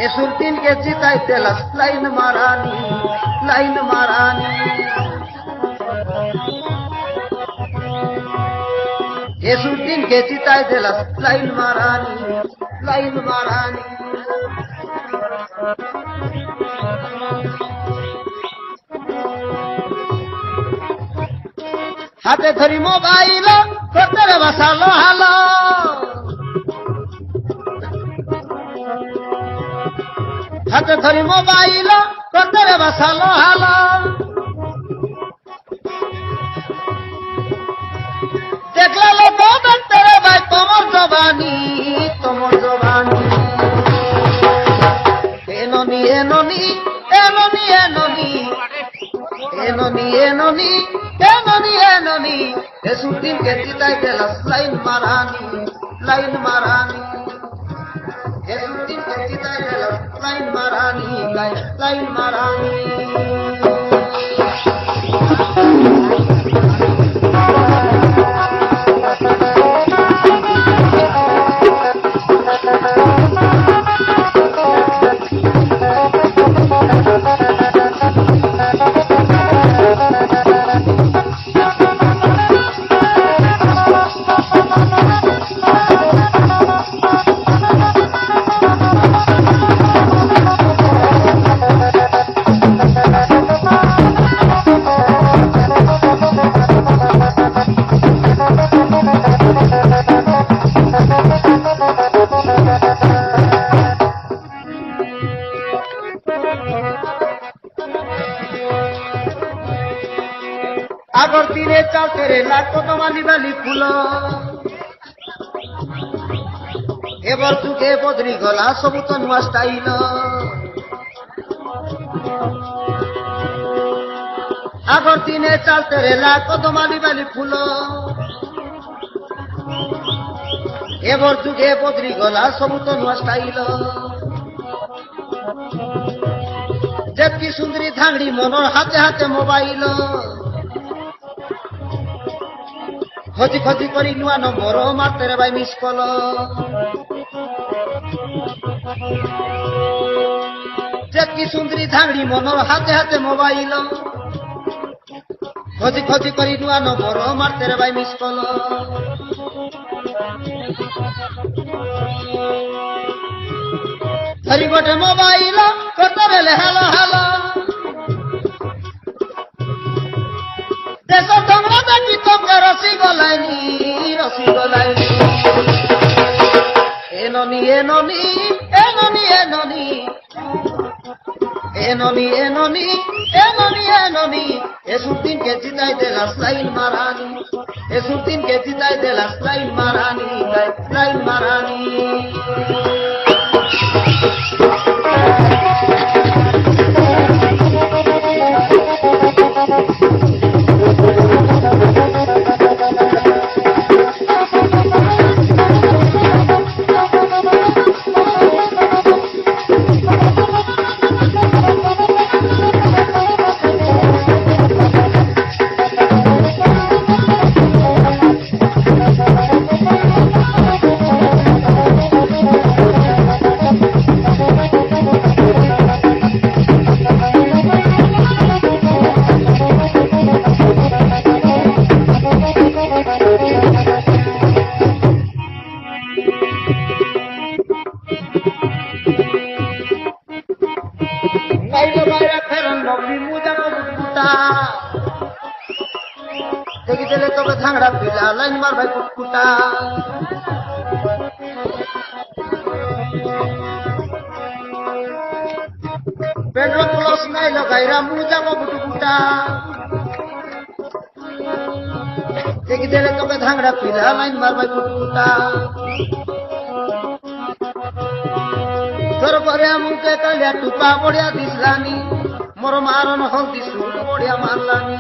এসুরদিন কে জিতাইতে line মারানি line মারানি এসুরদিন কে জিতাইতে line মারানি line মারানি হাতে ধরি mobile করতে রে বসালো হালো হাতে ধরি মোবাইল করতে রে বসালো হালো দেখলে লোক দেখতে রে ভাই তোমার জবানি এননি এননি এননি এননি এননি এননি এননি এননি এসুরদিন কে জিতাইতে লাইন মারানি লাইন মারানি এসুরদিন কে জিতাইতে লাইন মারানি লাইন মারানি আগর দিনে চাষের লাখ তোমালি বালি ফুল এবার যুগে বদলি গলা সবু তো নূয়া স্টাইল আগর দিনে চাষের লাখ তোমালি বালি ফুল এবার যুগে বদলি গলা সবু তো নূয়া স্টাইল যেতকি সুন্দরী ধাংড়ি মনর হাতে হাতে মোবাইল খোঁজি খোঁজি করি নূয়া নম্বর মারতে রে ভাই মিস কল যেতকি সুন্দরী ধাংড়ি মনর হাতে হাতে মোবাইল খোঁজি খোঁজি করি নূয়া নম্বর মারতে রে ভাই মিস কল ধরি গোটে মোবাইল করতে বেলে হ্যালো হ্যালো দেশ তোমরা দেখি তোমরা রসি গলাইনি এননি এননি এননি এননি এননি এননি এননি এননি এসুরদিন কে জিতাইতে লাইন মারানি এসুরদিন কে জিতাইতে লাইন মারানি লাইন মারানি দেখি দিলে তবে ঝাংড়া পিলা লাইন মার ভাই কুটকুটা পেট্রো প্লস নাই লগাইরা মু যাব বুটুকুটা দেখি দিলে তবে ঝাংড়া পিলা লাইন মার ভাই কুটকুটা তোর পরে আমুকে কালিয়া টুপা বড়িয়া দিসলানি মোর মারন হল দিসু বড়িয়া মারলানি